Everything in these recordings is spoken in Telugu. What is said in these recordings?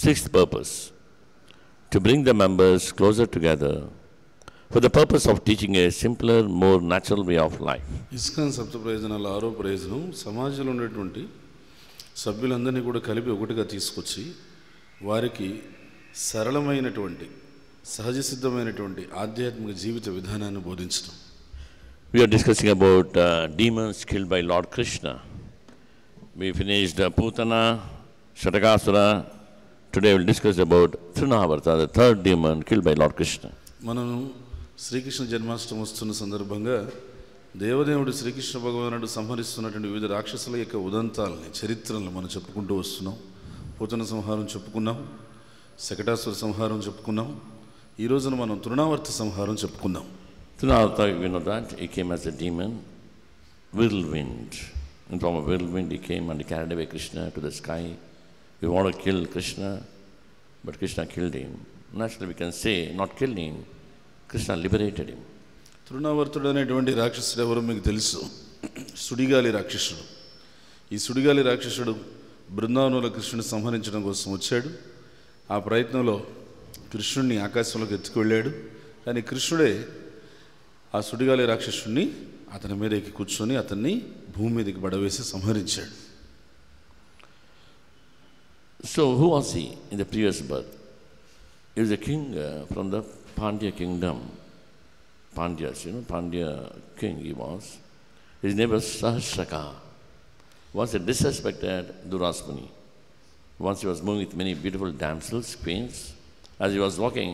Sixth purpose, to bring the members closer together for the purpose of teaching a simpler, more natural way of life. ISKCON సప్త ప్రయోజనాల ఆరో ప్రయోజనం సమాజంలో ఉన్నటువంటి సభ్యులందరినీ కూడా కలిపి ఒకటిగా తీసుకొచ్చి వారికి సరళమైనటువంటి సహజ సిద్ధమైనటువంటి ఆధ్యాత్మిక జీవిత విధానాన్ని బోధించడం. We are discussing about demons killed by Lord Krishna. We finished Putana, Shatakasura. Today we will discuss about Trinavarta, the third demon killed by Lord Krishna. మనం శ్రీకృష్ణ జన్మాష్టమి వస్తున్న సందర్భంగా దేవదేవుడు శ్రీకృష్ణ భగవానుడు సంహరిస్తున్నటువంటి వివిధ రాక్షసుల యొక్క ఉదంతాలని చరిత్రలను మనం చెప్పుకుంటూ వస్తున్నాం. పూతన సంహారం చెప్పుకున్నాం, శకటాసుర సంహారం చెప్పుకున్నాం. ఈ రోజున మనం తృణావర్త సంహారం చెప్పుకుందాం. Trinavarta, we know that he came as a demon, whirlwind. In form of whirlwind he came and carried away Krishna to the sky. We want to kill Krishna, but Krishna killed him. Naturally we can say, not killed him, Krishna liberated him. తృణావర్తుడు అనేటువంటి రాక్షసుడు ఎవరో మీకు తెలుసు. సుడిగాలి రాక్షసుడు. ఈ సుడిగాలి రాక్షసుడు బృందావనంలో కృష్ణుని సంహరించడం కోసం వచ్చాడు. ఆ ప్రయత్నంలో కృష్ణుడిని ఆకాశంలోకి ఎత్తుకువెళ్ళాడు. కానీ కృష్ణుడే ఆ సుడిగాలి రాక్షసుడిని అతని మీద ఎక్కి కూర్చొని అతన్ని భూమి మీదకి పడవేసి సంహరించాడు. So who was he in the previous birth? He was a king from the Pandya kingdom. Pandyas, Pandya king he was. His name was Sahasraka. Was a disrespected Durasmuni. Once he was moving with many beautiful damsels, queens. As he was walking,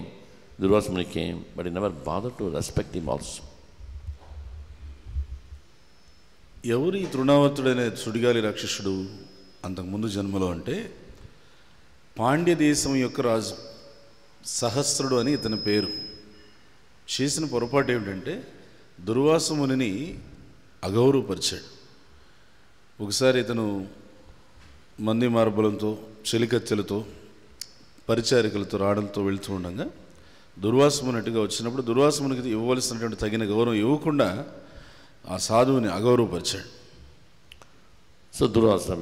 Durasmuni came, but he never bothered to respect him also. ఎవరు ఈ తృణావర్తుడైన సుడిగాలి రాక్షసుడు అంతకుముందు జన్మలో అంటే పాండ్య దేశం యొక్క రాజు సహస్రుడు అని ఇతని పేరు. చేసిన పొరపాటు ఏమిటంటే దుర్వాస మునిని అగౌరవపరిచాడు. ఒకసారి ఇతను మంది మార్బలంతో చెలికత్తెలతో పరిచారికలతో రావడంతో వెళ్తూ ఉండగా దుర్వాసమునట్టుగా వచ్చినప్పుడు దుర్వాసమునికి ఇవ్వవలసినటువంటి తగిన గౌరవం ఇవ్వకుండా ఆ సాధువుని అగౌరవపరిచాడు. So Durvasa,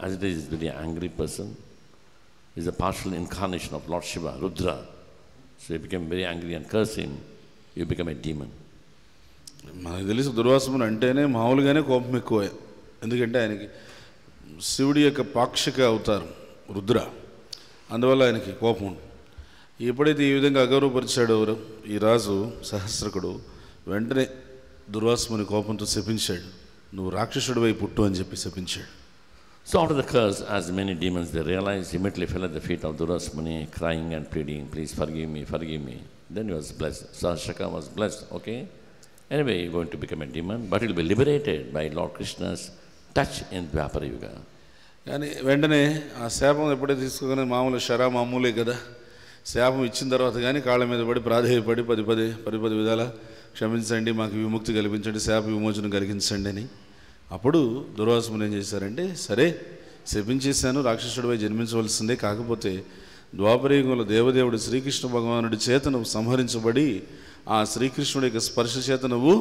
as it is very angry person, is a partial incarnation of Lord Shiva, Rudra. So he became very angry and cursed him. You become a demon. మనకు తెలుసు దుర్వాసముని అంటేనే మామూలుగానే కోపం ఎక్కువ. ఎందుకంటే ఆయనకి శివుడి యొక్క పాక్షిక అవతారం రుద్ర, అందువల్ల ఆయనకి కోపం ఉంది. ఎప్పుడైతే ఈ విధంగా అగౌరవపరిచాడో ఈ రాజు సహస్రకుడు వెంటనే దుర్వాసముని కోపంతో శపించాడు. నువ్వు రాక్షసుడివై పుట్టు అని చెప్పి శపించాడు. So after the curse, as many demons they realized, immediately fell at the feet of Durasmuni, crying and pleading, please forgive me, forgive me. Then he was blessed. Sahasraka was blessed. Okay? Anyway, you're going to become a demon, but he'll be liberated by Lord Krishna's touch in Dwapara Yuga. కానీ వెంటనే ఆ శాపం ఎప్పుడైతే తీసుకుని మామూలే కదా, శాపం ఇచ్చిన తర్వాత కానీ కాళ్ళ మీద పడి ప్రాధేయపడి పది విధాల క్షమించండి, మాకు విముక్తి కల్పించండి, శాప విమోచనం కలిగించండి అని. అప్పుడు దుర్వాసముని ఏం చేశారంటే, సరే శపించేశాను, రాక్షసుడిపై జన్మించవలసిందే, కాకపోతే ద్వాపరయుగంలో దేవదేవుడు శ్రీకృష్ణ భగవానుడి చేత నువ్వు సంహరించబడి ఆ శ్రీకృష్ణుడి యొక్క స్పర్శ చేత నువ్వు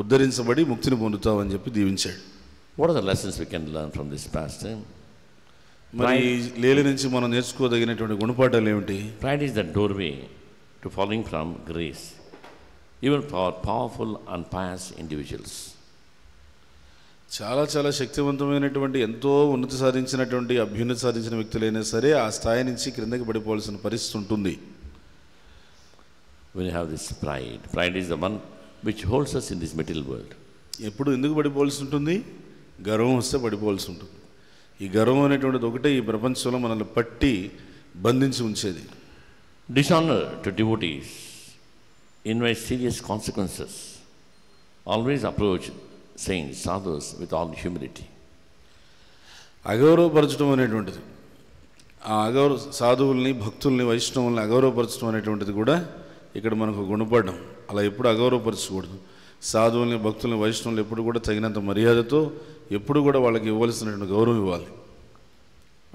ఉద్ధరించబడి ముక్తిని పొందుతావు అని చెప్పి దీవించాడు. What are the lessons we can learn from this pastime? మరి లీల నుంచి మనం నేర్చుకోదగినటువంటి గుణపాఠాలు ఏమిటి? Pride is the doorway to falling from grace, even for powerful and pious individuals. చాలా శక్తివంతమైనటువంటి ఎంతో ఉన్నతి సాధించినటువంటి అభ్యున్నతి సాధించిన వ్యక్తులైనా సరే ఆ స్థాయి నుంచి క్రిందకి పడిపోవాల్సిన పరిస్థితి ఉంటుంది. When you have this pride is the one which holds us in this material world. ఎప్పుడు ఎందుకు పడిపోవాల్సి ఉంటుంది? గర్వం వస్తే పడిపోవాల్సి ఉంటుంది. ఈ గర్వం అనేటువంటిది ఒకటే ఈ ప్రపంచంలో మనల్ని పట్టి బంధించి ఉంచేది. Dishonor to devotees invites serious consequences. Always approach saints, sadhus with all humility. అగౌరవపరచడం అనేటువంటిది, ఆ సాధువుల్ని భక్తుల్ని వైష్ణవుల్ని అగౌరవపరచడం అనేటువంటిది కూడా ఇక్కడ మనకు గుణపడడం. అలా ఎప్పుడు అగౌరవపరచకూడదు. సాధువుల్ని భక్తుల్ని వైష్ణవులు ఎప్పుడు కూడా తగినంత మర్యాదతో ఎప్పుడు కూడా వాళ్ళకి ఇవ్వాల్సినటువంటి గౌరవం ఇవ్వాలి.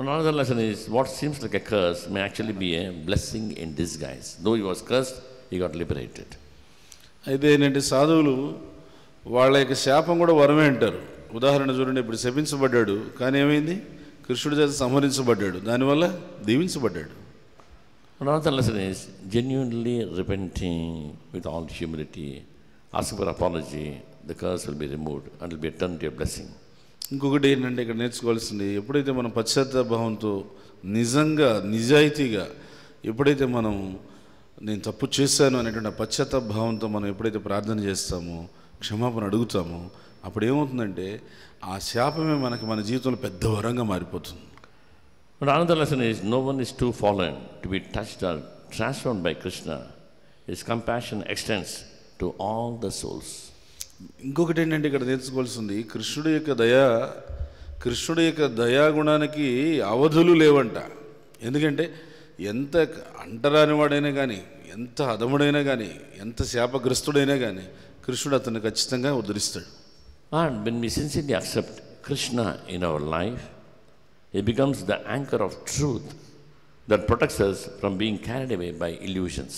Another lesson is what seems like a curse may actually be a blessing in disguise. Though he was cursed, he got liberated. అయితే ఏంటంటే సాధువులు వాళ్ళ యొక్క శాపం కూడా వరమే అంటారు. ఉదాహరణ చూడండి, ఇప్పుడు శపించబడ్డాడు, కానీ ఏమైంది? కృష్ణుడి చేత సంహరించబడ్డాడు, దానివల్ల దీవించబడ్డాడు. Another lesson is genuinely repenting with all humility, asking for apology, the curse will be removed and will be turned to a blessing. ఇంకొకటి ఏంటంటే ఇక్కడ నేర్చుకోవాల్సింది, ఎప్పుడైతే మనం పశ్చాత్తాపభావంతో నిజంగా నిజాయితీగా ఎప్పుడైతే మనం నేను తప్పు చేశాను అనేటువంటి పశ్చాత్తాపభావంతో మనం ఎప్పుడైతే ప్రార్థన చేస్తామో, క్షమాపణ అడుగుతామో, అప్పుడు ఏమవుతుందంటే ఆ శాపమే మనకి మన జీవితంలో పెద్ద వరంగా మారిపోతుంది. But another lesson is no one is too fallen to be touched or transformed by Krishna. His compassion extends to all the souls. ఇంకొకటి ఏంటంటే ఇక్కడ నేర్చుకోవాల్సింది, కృష్ణుడి యొక్క దయాగుణానికి అవధులు లేవంట. ఎందుకంటే ఎంత అంటరాని వాడైనా కానీ, ఎంత అధముడైనా కానీ, ఎంత శాపగ్రస్తుడైనా కానీ కృష్ణుడు అతన్ని ఖచ్చితంగా ఉద్ధరిస్తాడు. And when we sincerely accept Krishna in our life, he becomes the anchor of truth that protects us from being carried away by illusions.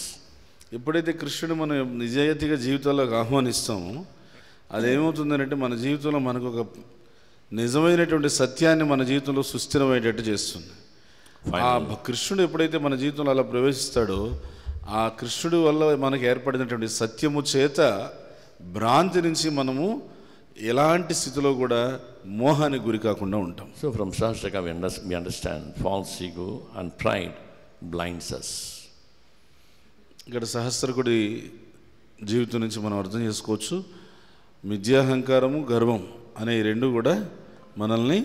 ఎప్పుడైతే కృష్ణుడు మనం నిజాయితీగా జీవితాల్లోకి ఆహ్వానిస్తామో, అదేమవుతుందంటే మన జీవితంలో మనకు ఒక నిజమైనటువంటి సత్యాన్ని మన జీవితంలో సుస్థిరమయ్యేటట్టు చేస్తుంది. ఆ కృష్ణుడు ఎప్పుడైతే మన జీవితంలో అలా ప్రవేశిస్తాడో, ఆ కృష్ణుడి వల్ల మనకు ఏర్పడినటువంటి సత్యము చేత భ్రాంతి నుంచి మనము ఎలాంటి స్థితిలో కూడా మోహానికి గురి కాకుండా ఉంటాం. So from Sahasraka we understand false ego and pride blinds us. ఇక్కడ సహస్రకుడి జీవితం నుంచి మనం అర్థం చేసుకోవచ్చు, మిథ్యాహంకారము, గర్వం అనే ఈ రెండు కూడా మనల్ని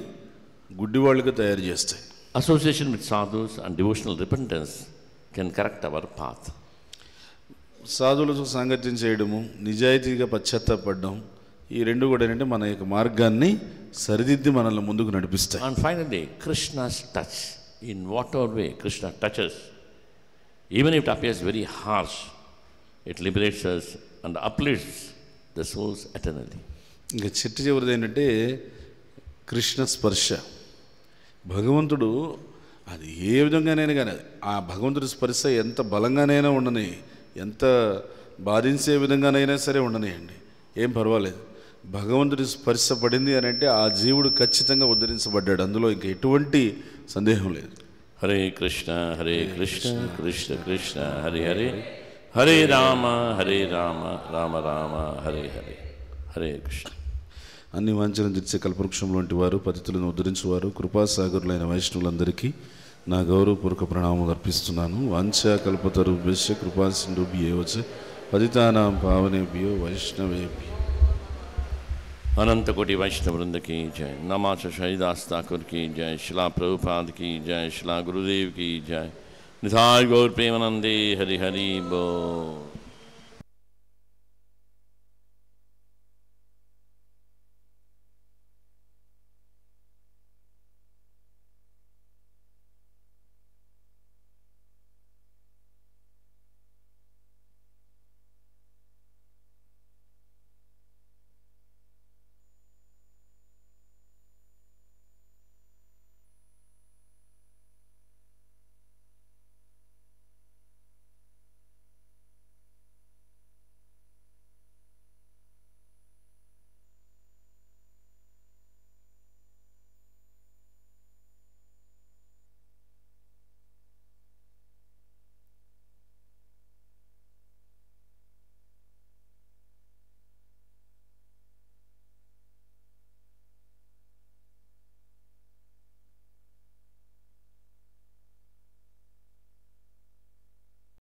గుడ్డివాళ్ళుగా తయారు చేస్తాయి. Association with sadhus and devotional repentance can correct our path. సాధువులతో సాంగత్యం చేయడము, నిజాయితీగా పశ్చాత్తాపడడం, ఈ రెండు కూడా ఏంటంటే మన యొక్క మార్గాన్ని సరిదిద్ది మనల్ని ముందుకు నడిపిస్తాయి. And finally, Krishna's touch, in whatever way Krishna touches, even if it appears very harsh, it liberates us and uplifts the souls eternally. ఇంకా చివరిది ఏంటంటే కృష్ణ స్పర్శ. భగవంతుడు అది ఏ విధంగానైనా కానీ, ఆ భగవంతుడి స్పర్శ ఎంత బలంగానైనా ఉండని, ఎంత బాధించే విధంగానైనా సరే ఉండనియండి, ఏం పర్వాలేదు. భగవంతుడి స్పర్శ పడింది అని అంటే ఆ జీవుడు ఖచ్చితంగా ఉద్ధరించబడ్డాడు, అందులో ఇంకా ఎటువంటి సందేహం లేదు. హరే కృష్ణ కృష్ణ కృష్ణ హరే హరే, హరే రామ రామ రామ హరే హరే, హరే కృష్ణ. అన్ని వాంఛలను తీర్చే కల్పవృక్షం లాంటి వారు, పతితులను ఉద్ధరించేవారు, కృపాసాగరులైన వైష్ణవులందరికీ నా గౌరవపూర్వక ప్రణామం అర్పిస్తున్నాను. వాంఛా కల్పతరుభ్యశ్చ కృపాసింధుభ్యేవ చ పతితానాం పావనేభ్యో వైష్ణవేభ్యో. अनंत कोटि वैष्णव वृंद की जय. नमाज शहीदास ठाकुर की जय. शिला प्रभुपाद की जय. शिला गुरुदेव की जय. निधाय गौर प्रेमानंदे हरि हरि बोल.